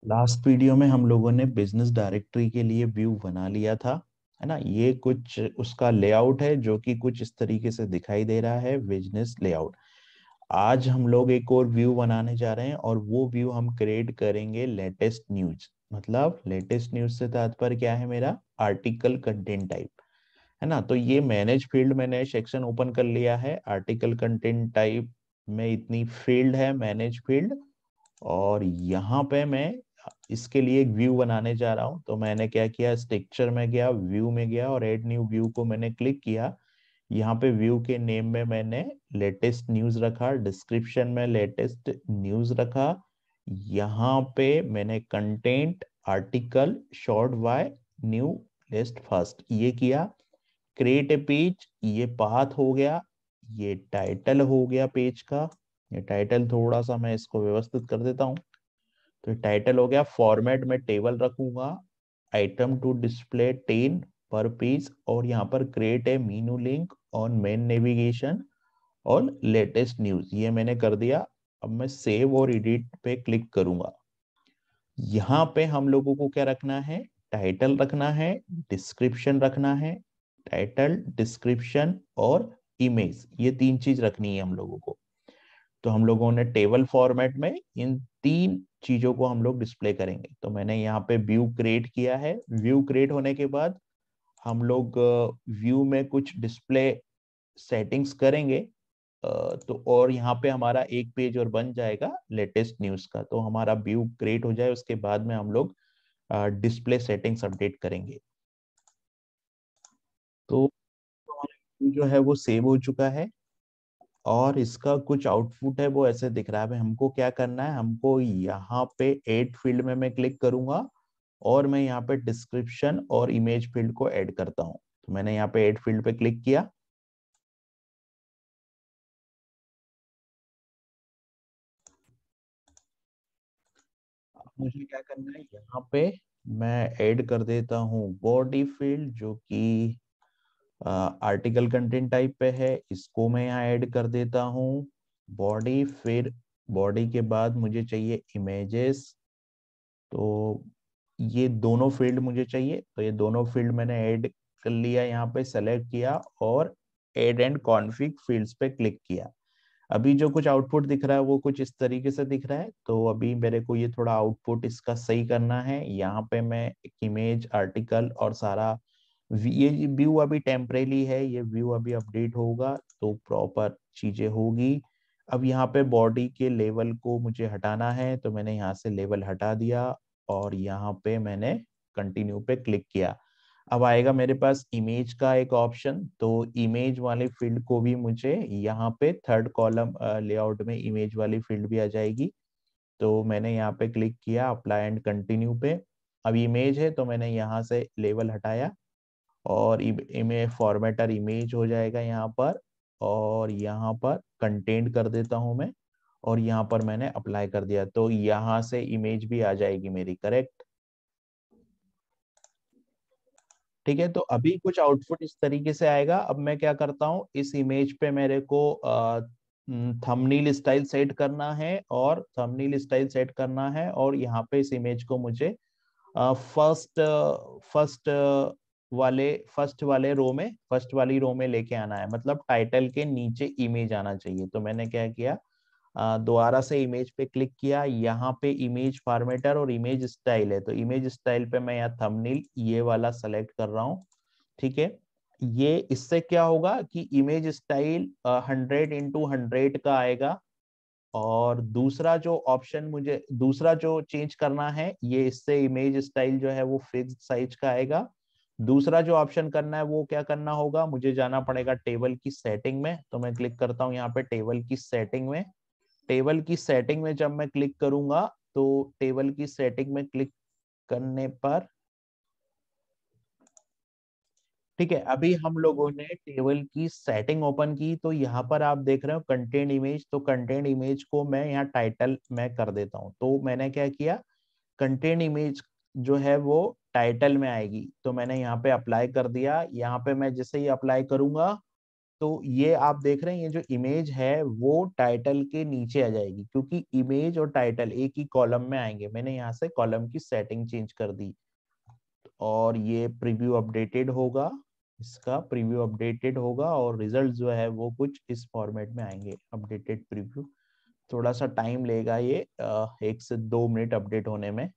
Last video में हम लोगों ने बिजनेस डायरेक्टरी के लिए व्यू बना लिया था, है ना। ये कुछ उसका लेआउट है जो कि कुछ इस तरीके से दिखाई दे रहा है, बिजनेस लेआउट। आज हम लोग एक और व्यू बनाने जा रहे हैं और वो व्यू हम क्रिएट करेंगे लेटेस्ट न्यूज। मतलब लेटेस्ट न्यूज से तात्पर्य क्या है मेरा, आर्टिकल कंटेंट टाइप, है ना। तो ये मैनेज फील्ड मैंने सेक्शन ओपन कर लिया है। आर्टिकल कंटेंट टाइप में इतनी फील्ड है, मैनेज फील्ड। और यहाँ पे मैं इसके लिए एक व्यू बनाने जा रहा हूँ। तो मैंने क्या किया, स्ट्रक्चर में गया, व्यू में गया और ऐड न्यू व्यू को मैंने क्लिक किया। यहाँ पे व्यू के नेम में मैंने लेटेस्ट न्यूज रखा, डिस्क्रिप्शन में लेटेस्ट न्यूज रखा। यहाँ पे मैंने content article sort by newest first ये किया। क्रिएट ए पेज, ये पाथ हो गया। ये टाइटल हो गया पेज का। ये टाइटल थोड़ा सा मैं इसको व्यवस्थित कर देता हूँ। तो टाइटल हो गया। फॉर्मेट में टेबल रखूंगा, आइटम टू डिस्प्ले 10 पर पेज। और यहाँ पर create a menu link on main navigation और लेटेस्ट न्यूज, ये मैंने कर दिया। अब मैं सेव और एडिट पे क्लिक करूंगा। यहाँ पे हम लोगों को क्या रखना है, टाइटल रखना है, डिस्क्रिप्शन रखना है। टाइटल, डिस्क्रिप्शन और इमेज, ये तीन चीज रखनी है हम लोगों को। तो हम लोगों ने टेबल फॉर्मेट में इन तीन चीजों को हम लोग डिस्प्ले करेंगे। तो मैंने यहाँ पे व्यू क्रिएट किया है। व्यू क्रिएट होने के बाद हम लोग व्यू में कुछ डिस्प्ले सेटिंग्स करेंगे। तो और यहाँ पे हमारा एक पेज और बन जाएगा लेटेस्ट न्यूज का। तो हमारा व्यू क्रिएट हो जाए उसके बाद में हम लोग डिस्प्ले सेटिंग्स अपडेट करेंगे। तो view जो है वो सेव हो चुका है और इसका कुछ आउटपुट है वो ऐसे दिख रहा है। हमको क्या करना है, हमको यहाँ पे एड फील्ड में मैं क्लिक करूंगा और मैं यहाँ पे डिस्क्रिप्शन और इमेज फील्ड को ऐड करता हूँ। तो मैंने यहाँ पे एड फील्ड पे क्लिक किया। अब मुझे क्या करना है, यहाँ पे मैं ऐड कर देता हूँ बॉडी फील्ड जो कि आर्टिकल कंटेंट टाइप पे है। इसको मैं यहाँ ऐड कर देता हूँ बॉडी। फिर बॉडी के बाद मुझे चाहिए इमेजेस। तो ये दोनों फील्ड मुझे चाहिए। तो ये दोनों फील्ड मैंने ऐड कर लिया, यहाँ पे सेलेक्ट किया और ऐड एंड कॉन्फिग फील्ड्स पे क्लिक किया। अभी जो कुछ आउटपुट दिख रहा है वो कुछ इस तरीके से दिख रहा है। तो अभी मेरे को ये थोड़ा आउटपुट इसका सही करना है। यहाँ पे मैं एक इमेज, आर्टिकल और सारा ये व्यू अभी टेम्परेली है, ये व्यू अभी अपडेट होगा तो प्रॉपर चीजें होगी। अब यहाँ पे बॉडी के लेवल को मुझे हटाना है तो मैंने यहाँ से लेवल हटा दिया और यहाँ पे मैंने कंटिन्यू पे क्लिक किया। अब आएगा मेरे पास इमेज का एक ऑप्शन। तो इमेज वाले फील्ड को भी मुझे यहाँ पे थर्ड कॉलम लेआउट में इमेज वाली फील्ड भी आ जाएगी। तो मैंने यहाँ पे क्लिक किया अप्लाई एंड कंटिन्यू पे। अब इमेज है तो मैंने यहाँ से लेवल हटाया और इमेज फॉर्मेटर इमेज हो जाएगा यहाँ पर। और यहाँ पर कंटेंट कर देता हूँ मैं और यहाँ पर मैंने अप्लाई कर दिया तो यहाँ से इमेज भी आ जाएगी मेरी, करेक्ट। ठीक है, तो अभी कुछ आउटपुट इस तरीके से आएगा। अब मैं क्या करता हूँ, इस इमेज पे मेरे को थंबनेल स्टाइल सेट करना है और थंबनेल स्टाइल सेट करना है और यहाँ पे इस इमेज को मुझे फर्स्ट फर्स्ट फर्स्ट वाले रो में, फर्स्ट वाली रो में लेके आना है। मतलब टाइटल के नीचे इमेज आना चाहिए। तो मैंने क्या किया, दोबारा से इमेज पे क्लिक किया। यहाँ पे इमेज फॉर्मेटर और इमेज स्टाइल है। तो इमेज स्टाइल पे मैं यहाँ थंबनेल ये वाला सेलेक्ट कर रहा हूँ। ठीक है, ये इससे क्या होगा कि इमेज स्टाइल 100x100 का आएगा। और दूसरा जो ऑप्शन मुझे दूसरा जो चेंज करना है, ये इससे इमेज स्टाइल जो है वो फिक्स्ड साइज का आएगा। दूसरा जो ऑप्शन करना है वो क्या करना होगा, मुझे जाना पड़ेगा टेबल की सेटिंग में। तो मैं क्लिक करता हूँ यहाँ पे टेबल की सेटिंग में। टेबल की सेटिंग में जब मैं क्लिक करूंगा तो टेबल की सेटिंग में क्लिक करने पर, ठीक है, अभी हम लोगों ने टेबल की सेटिंग ओपन की। तो यहाँ पर आप देख रहे हो कंटेंट इमेज। तो कंटेंट इमेज को मैं यहाँ टाइटल में कर देता हूँ। तो मैंने क्या किया, कंटेंट इमेज जो है वो टाइटल में आएगी। तो मैंने यहाँ पे अप्लाई कर दिया। यहाँ पे मैं जैसे ही अप्लाई करूंगा तो ये आप देख रहे हैं, ये जो इमेज है वो टाइटल के नीचे आ जाएगी, क्योंकि इमेज और टाइटल एक ही कॉलम में आएंगे। मैंने यहाँ से कॉलम की सेटिंग चेंज कर दी, और ये प्रीव्यू अपडेटेड होगा, इसका प्रीव्यू अपडेटेड होगा, और रिजल्ट जो है वो कुछ इस फॉर्मेट में आएंगे, अपडेटेड प्रीव्यू। थोड़ा सा टाइम लेगा ये 1 से 2 मिनट अपडेट होने में।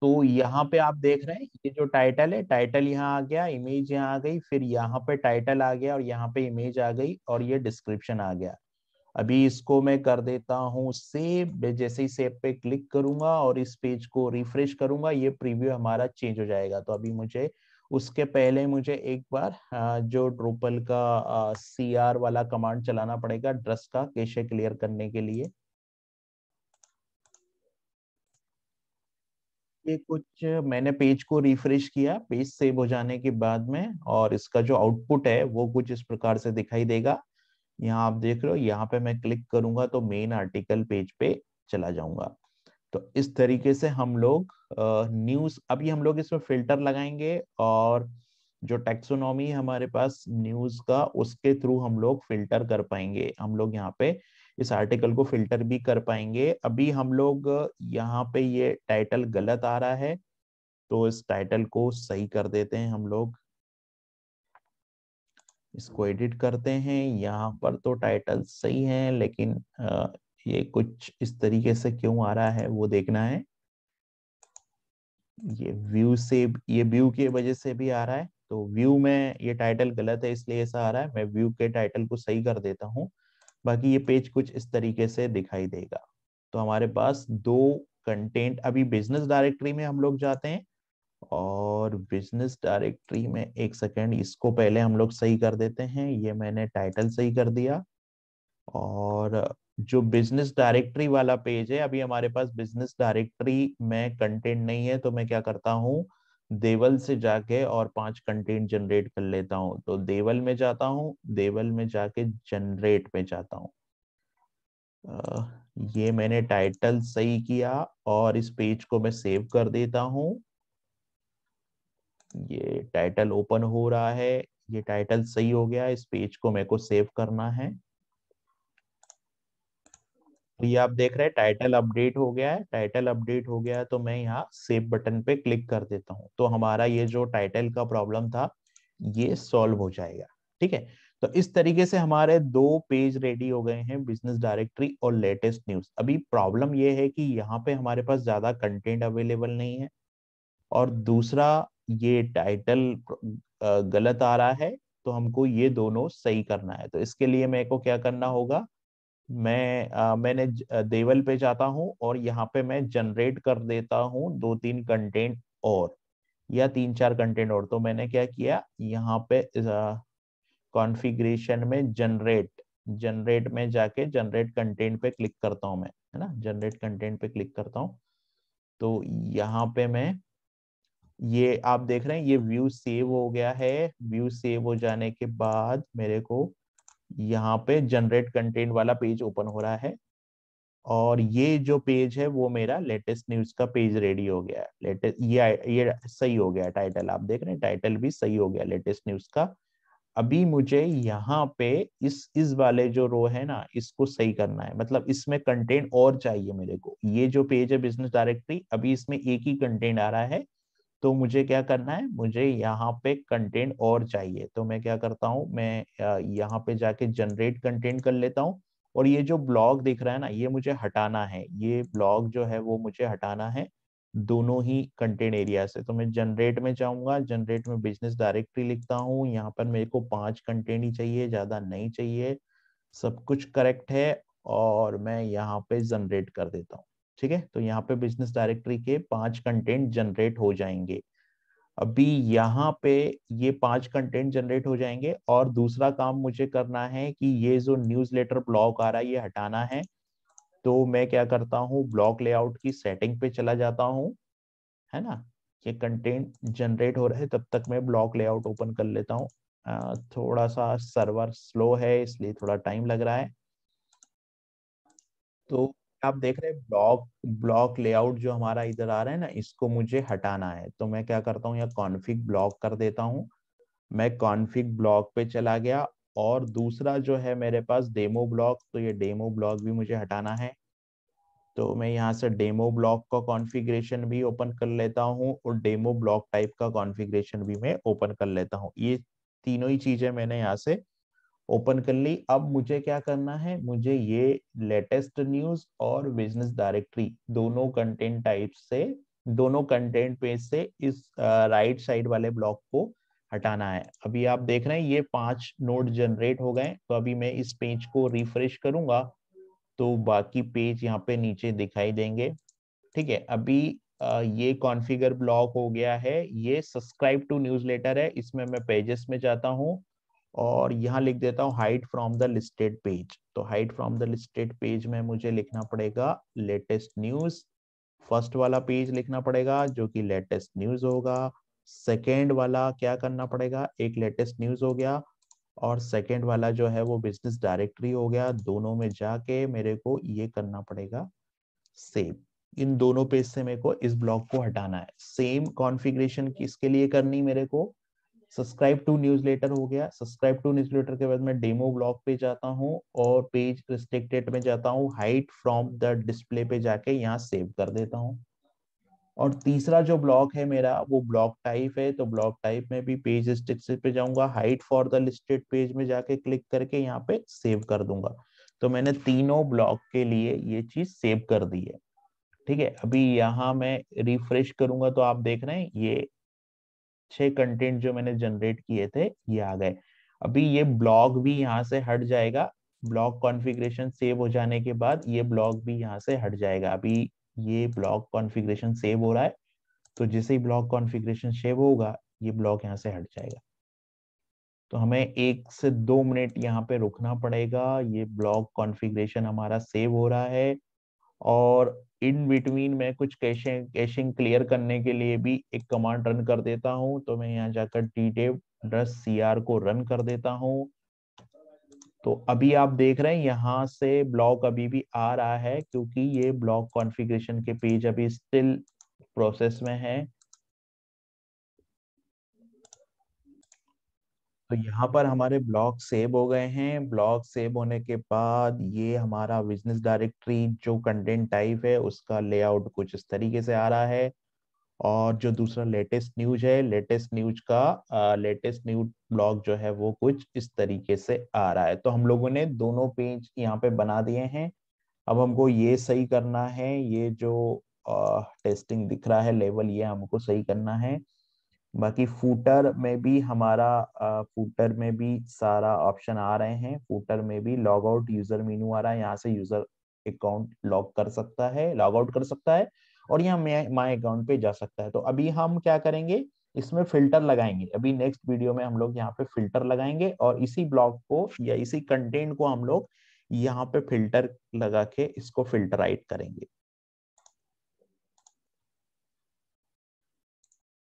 तो यहाँ पे आप देख रहे हैं ये जो टाइटल है, टाइटल यहाँ आ गया, इमेज यहाँ आ गई, फिर यहाँ पे टाइटल आ गया, और यहाँ पे इमेज आ गई, और ये डिस्क्रिप्शन आ गया। अभी इसको मैं कर देता हूँ सेव। जैसे ही सेव पे क्लिक करूंगा और इस पेज को रिफ्रेश करूंगा, ये प्रीव्यू हमारा चेंज हो जाएगा। तो अभी मुझे उसके पहले मुझे एक बार जो ड्रूपल का CR वाला कमांड चलाना पड़ेगा, ड्रेस का कैशे क्लियर करने के लिए। ये कुछ मैंने पेज को रिफ्रेश किया पेज सेव हो जाने के बाद में, और इसका जो आउटपुट है वो कुछ इस प्रकार से दिखाई देगा। यहाँ आप देख रहे हो, यहाँ पे मैं क्लिक करूंगा तो मेन आर्टिकल पेज पे चला जाऊंगा। तो इस तरीके से हम लोग न्यूज, अभी हम लोग इसमें फिल्टर लगाएंगे, और जो टेक्सोनॉमी हमारे पास न्यूज का, उसके थ्रू हम लोग फिल्टर कर पाएंगे। हम लोग यहाँ पे इस आर्टिकल को फिल्टर भी कर पाएंगे। अभी हम लोग यहाँ पे ये टाइटल गलत आ रहा है, तो इस टाइटल को सही कर देते हैं हम लोग। इसको एडिट करते हैं। यहाँ पर तो टाइटल सही है, लेकिन ये कुछ इस तरीके से क्यों आ रहा है वो देखना है। ये व्यू से, ये व्यू की वजह से भी आ रहा है। तो व्यू में ये टाइटल गलत है, इसलिए ऐसा आ रहा है। मैं व्यू के टाइटल को सही कर देता हूँ। बाकी ये पेज कुछ इस तरीके से दिखाई देगा। तो हमारे पास दो कंटेंट, अभी बिजनेस डायरेक्टरी में हम लोग जाते हैं, और बिजनेस डायरेक्टरी में एक सेकेंड, इसको पहले हम लोग सही कर देते हैं। ये मैंने टाइटल सही कर दिया। और जो बिजनेस डायरेक्टरी वाला पेज है, अभी हमारे पास बिजनेस डायरेक्टरी में कंटेंट नहीं है, तो मैं क्या करता हूँ, देवल से जाके और 5 कंटेंट जनरेट कर लेता हूँ। तो देवल में जाता हूँ, देवल में जाके जनरेट में जाता हूँ। ये मैंने टाइटल सही किया, और इस पेज को मैं सेव कर देता हूँ। ये टाइटल ओपन हो रहा है, ये टाइटल सही हो गया। इस पेज को मेरे को सेव करना है। तो ये आप देख रहे हैं टाइटल अपडेट हो गया है। टाइटल अपडेट हो गया है, तो मैं यहाँ सेव बटन पे क्लिक कर देता हूँ। तो हमारा ये जो टाइटल का प्रॉब्लम था, ये सॉल्व हो जाएगा। ठीक है। तो इस तरीके से हमारे 2 पेज रेडी हो गए हैं, बिजनेस डायरेक्टरी और लेटेस्ट न्यूज। अभी प्रॉब्लम ये है कि यहाँ पे हमारे पास ज्यादा कंटेंट अवेलेबल नहीं है, और दूसरा ये टाइटल गलत आ रहा है। तो हमको ये दोनों सही करना है। तो इसके लिए मेरे को क्या करना होगा, मैंने देवल पे जाता हूँ, और यहाँ पे मैं जनरेट कर देता हूँ 2-3 कंटेंट और, या 3-4 कंटेंट और। तो मैंने क्या किया, यहाँ पे कॉन्फ़िगरेशन में जनरेट, जनरेट में जाके जनरेट कंटेंट पे क्लिक करता हूँ मैं, है ना, जनरेट कंटेंट पे क्लिक करता हूँ। तो यहाँ पे मैं, ये आप देख रहे हैं ये व्यू सेव हो गया है। व्यू सेव हो जाने के बाद मेरे को यहाँ पे जनरेट कंटेंट वाला पेज ओपन हो रहा है, और ये जो पेज है वो मेरा लेटेस्ट न्यूज का पेज रेडी हो गया है। लेटेस्ट, ये सही हो गया। टाइटल आप देख रहे हैं, टाइटल भी सही हो गया लेटेस्ट न्यूज का। अभी मुझे यहाँ पे इस वाले जो रो है ना, इसको सही करना है। मतलब इसमें कंटेंट और चाहिए मेरे को। ये जो पेज है बिजनेस डायरेक्टरी, अभी इसमें एक ही कंटेंट आ रहा है। तो मुझे क्या करना है, मुझे यहाँ पे कंटेंट और चाहिए। तो मैं क्या करता हूँ, मैं यहाँ पे जाके जनरेट कंटेंट कर लेता हूँ। और ये जो ब्लॉग दिख रहा है ना, ये मुझे हटाना है। ये ब्लॉग जो है वो मुझे हटाना है, दोनों ही कंटेंट एरिया से। तो मैं जनरेट में जाऊंगा, जनरेट में बिजनेस डायरेक्टरी लिखता हूँ। यहाँ पर मेरे को 5 कंटेंट ही चाहिए, ज्यादा नहीं चाहिए। सब कुछ करेक्ट है, और मैं यहाँ पे जनरेट कर देता हूँ। ठीक है। तो यहाँ पे बिजनेस डायरेक्टरी के 5 कंटेंट जनरेट हो जाएंगे। अभी यहाँ पे ये 5 कंटेंट जनरेट हो जाएंगे, और दूसरा काम मुझे करना है कि ये जो न्यूज़लेटर ब्लॉक आ रहा है ये हटाना है। तो मैं क्या करता हूँ, ब्लॉक लेआउट की सेटिंग पे चला जाता हूँ, है ना। ये कंटेंट जनरेट हो रहा है, तब तक मैं ब्लॉक लेआउट ओपन कर लेता हूँ। थोड़ा सा सर्वर स्लो है, इसलिए थोड़ा टाइम लग रहा है। तो आप देख रहे हैं ब्लॉक, ब्लॉक लेआउट जो हमारा इधर आ रहा है ना, इसको मुझे हटाना है। तो मैं क्या करता हूँ, यहाँ कॉन्फ़िग ब्लॉक कर देता हूँ। मैं कॉन्फ़िग ब्लॉक पे चला गया, और दूसरा जो है मेरे पास डेमो ब्लॉक, तो ये डेमो ब्लॉक भी मुझे हटाना है। तो मैं यहाँ से डेमो ब्लॉक का कॉन्फ़िगरेशन भी ओपन कर लेता हूँ, और डेमो ब्लॉक टाइप का कॉन्फ़िगरेशन भी मैं ओपन कर लेता हूँ। ये तीनों ही चीजें मैंने यहाँ से ओपन कर ली। अब मुझे क्या करना है, मुझे ये लेटेस्ट न्यूज और बिजनेस डायरेक्टरी दोनों कंटेंट टाइप से, दोनों कंटेंट पेज से इस राइट साइड वाले ब्लॉक को हटाना है। अभी आप देख रहे हैं ये 5 नोड जनरेट हो गए। तो अभी मैं इस पेज को रिफ्रेश करूंगा तो बाकी पेज यहाँ पे नीचे दिखाई देंगे। ठीक है, अभी ये कॉन्फ़िगर ब्लॉक हो गया है। ये सब्सक्राइब टू न्यूज़लेटर है, इसमें मैं पेजेस में जाता हूँ और यहाँ लिख देता हूँ hide from the listed page. तो hide from the listed page में मुझे लिखना पड़ेगा लेटेस्ट न्यूज। फर्स्ट वाला पेज लिखना पड़ेगा जो कि लेटेस्ट न्यूज होगा। सेकेंड वाला क्या करना पड़ेगा, एक लेटेस्ट न्यूज हो गया, और सेकेंड वाला जो है वो बिजनेस डायरेक्टरी हो गया। दोनों में जाके मेरे को ये करना पड़ेगा सेव। इन दोनों पेज से मेरे को इस ब्लॉक को हटाना है। सेम कॉन्फ़िगरेशन किसके लिए करनी मेरे को, सब्सक्राइब टू न्यूज़लेटर हो गया। सब्सक्राइब टू न्यूज़लेटर के बाद मैं डेमो ब्लॉग पे जाता हूँ और पेज रिस्ट्रिक्टेड में जाता हूँ, हाइड फ्रॉम द डिस्प्ले पे जाके यहाँ सेव कर देता हूँ। और तीसरा जो ब्लॉक है मेरा वो ब्लॉक टाइप है। तो ब्लॉक टाइप में भी पेज रिस्ट्रिक्टेड पे जाऊंगा, hide for the listed page में जाके क्लिक करके यहाँ पे सेव कर दूंगा। तो मैंने तीनों ब्लॉक के लिए ये चीज सेव कर दी है। ठीक है, अभी यहाँ मैं रिफ्रेश करूंगा तो आप देख रहे हैं ये 6 कंटेंट जो मैंने जनरेट किए थे ये आ गए। अभी ये ब्लॉग भी यहाँ से हट जाएगा। ब्लॉग कॉन्फ़िगरेशन सेव हो जाने के बाद ये ब्लॉग भी यहाँ से हट जाएगा। अभी ये ब्लॉग कॉन्फ़िगरेशन सेव हो रहा है, तो जैसे ही ब्लॉग कॉन्फ़िगरेशन सेव होगा ये ब्लॉग यहाँ से हट जाएगा। तो हमें 1 से 2 मिनट यहाँ पे रुकना पड़ेगा। ये ब्लॉग कॉन्फ़िगरेशन हमारा सेव हो रहा है, और इन बिटवीन में कुछ कैशिंग कैशिंग क्लियर करने के लिए भी एक कमांड रन कर देता हूं। तो मैं यहाँ जाकर tdev-cr को रन कर देता हूं। तो अभी आप देख रहे हैं यहाँ से ब्लॉक अभी भी आ रहा है, क्योंकि ये ब्लॉक कॉन्फ़िगरेशन के पेज अभी स्टिल प्रोसेस में है। तो यहाँ पर हमारे ब्लॉक सेव हो गए हैं। ब्लॉक सेव होने के बाद ये हमारा बिजनेस डायरेक्टरी जो कंटेंट टाइप है उसका लेआउट कुछ इस तरीके से आ रहा है। और जो दूसरा लेटेस्ट न्यूज है, लेटेस्ट न्यूज का लेटेस्ट न्यूज ब्लॉग जो है वो कुछ इस तरीके से आ रहा है। तो हम लोगों ने दोनों पेज यहाँ पे बना दिए हैं। अब हमको ये सही करना है, ये जो टेस्टिंग दिख रहा है लेवल, ये हमको सही करना है। बाकी फूटर में भी हमारा फूटर में भी सारा ऑप्शन आ रहे हैं। फूटर में भी लॉग आउट यूजर मेनू आ रहा है, यहाँ से यूजर अकाउंट लॉग कर सकता है, लॉग आउट कर सकता है, और यहाँ माई अकाउंट पे जा सकता है। तो अभी हम क्या करेंगे, इसमें फिल्टर लगाएंगे। अभी नेक्स्ट वीडियो में हम लोग यहाँ पे फिल्टर लगाएंगे, और इसी ब्लॉग को या इसी कंटेंट को हम लोग यहाँ पे फिल्टर लगा के इसको फिल्टराइट करेंगे।